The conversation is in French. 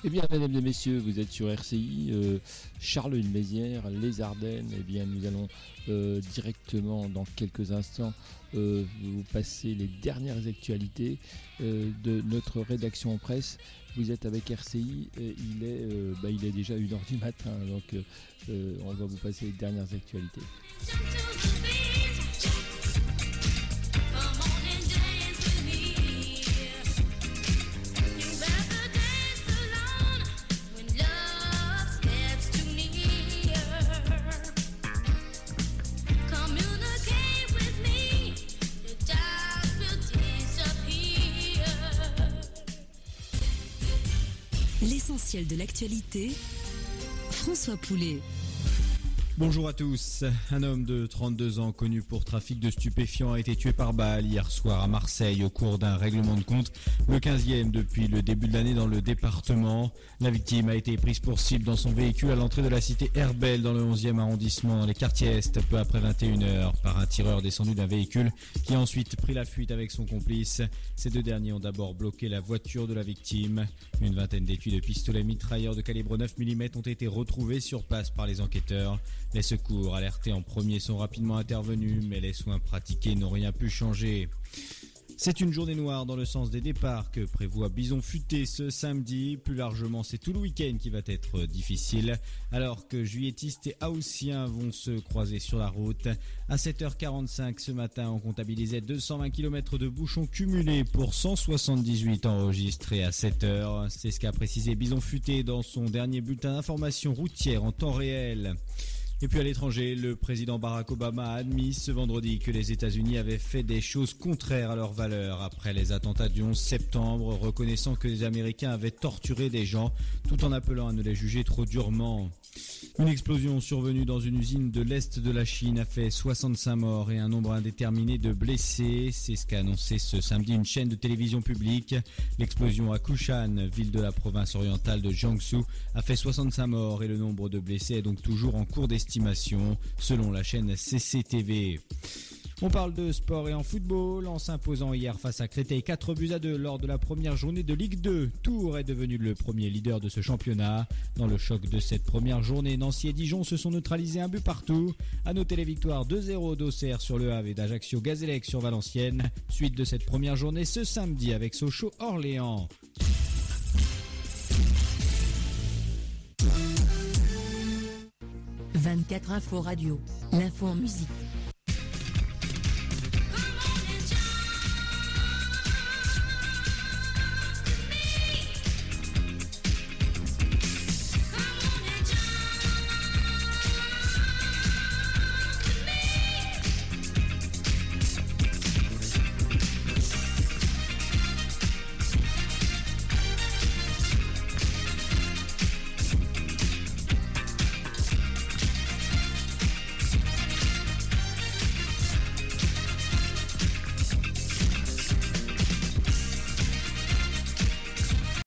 Eh bien, mesdames et messieurs, vous êtes sur RCI, Charleville-Mézières, les Ardennes. Eh bien, nous allons directement, dans quelques instants, vous passer les dernières actualités de notre rédaction presse. Vous êtes avec RCI, il est déjà 1h du matin, donc on va vous passer les dernières actualités. L'essentiel de l'actualité, François Poulet. Bonjour à tous. Un homme de 32 ans connu pour trafic de stupéfiants a été tué par balle hier soir à Marseille au cours d'un règlement de compte, le 15e depuis le début de l'année dans le département. La victime a été prise pour cible dans son véhicule à l'entrée de la cité Herbel dans le 11e arrondissement dans les quartiers Est peu après 21h par un tireur descendu d'un véhicule qui a ensuite pris la fuite avec son complice. Ces deux derniers ont d'abord bloqué la voiture de la victime. Une vingtaine d'étuis de pistolets mitrailleurs de calibre 9 mm ont été retrouvés sur place par les enquêteurs. Les secours alertés en premier sont rapidement intervenus, mais les soins pratiqués n'ont rien pu changer. C'est une journée noire dans le sens des départs que prévoit Bison Futé ce samedi. Plus largement, c'est tout le week-end qui va être difficile, alors que juilletistes et haussiens vont se croiser sur la route. À 7h45 ce matin, on comptabilisait 220 km de bouchons cumulés pour 178 enregistrés à 7h. C'est ce qu'a précisé Bison Futé dans son dernier bulletin d'information routière en temps réel. Et puis à l'étranger, le président Barack Obama a admis ce vendredi que les États-Unis avaient fait des choses contraires à leurs valeurs après les attentats du 11 septembre, reconnaissant que les Américains avaient torturé des gens tout en appelant à ne les juger trop durement. Une explosion survenue dans une usine de l'Est de la Chine a fait 65 morts et un nombre indéterminé de blessés. C'est ce qu'a annoncé ce samedi une chaîne de télévision publique. L'explosion à Kushan, ville de la province orientale de Jiangsu, a fait 65 morts et le nombre de blessés est donc toujours en cours d'estimation, selon la chaîne CCTV. On parle de sport et en football, en s'imposant hier face à Créteil 4-2 lors de la première journée de Ligue 2. Tours est devenu le premier leader de ce championnat. Dans le choc de cette première journée, Nancy et Dijon se sont neutralisés un but partout. À noter les victoires 2-0 d'Auxerre sur Le Havre et d'Ajaccio Gazélec sur Valenciennes. Suite de cette première journée ce samedi avec Sochaux-Orléans. « 24 Info Radio », l'info en musique.